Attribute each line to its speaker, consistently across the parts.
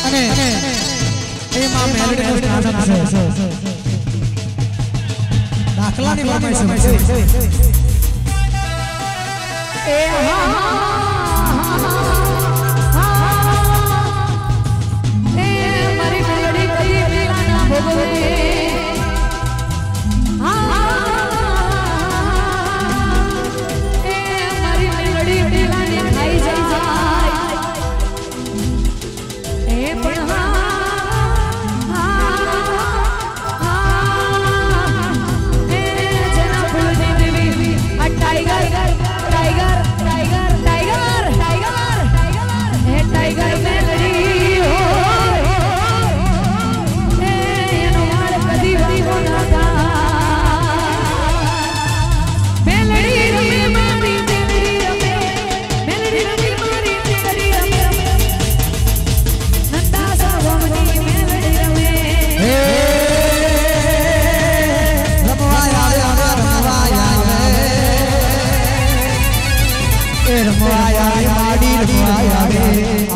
Speaker 1: અને એમાં મેલડીનો સ્ટાર્ટ છે દાખલાની ફરમાઈશ છે એ
Speaker 2: મારી મેલડી કરી મેલાના ભોગવે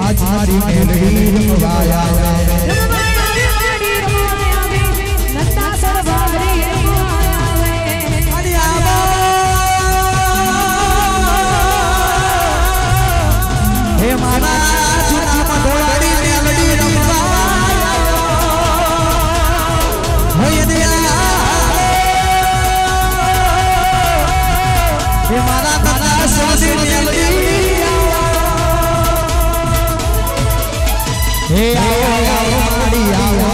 Speaker 2: आज हमारी मेलडी रमवाया नंदा सरवारी हे मारा चुना मडोड़ी मेलडी रमवाया होय दिया हे मारा नंदा सरवारी मेलडी हे आओ आओ माड़ी आओ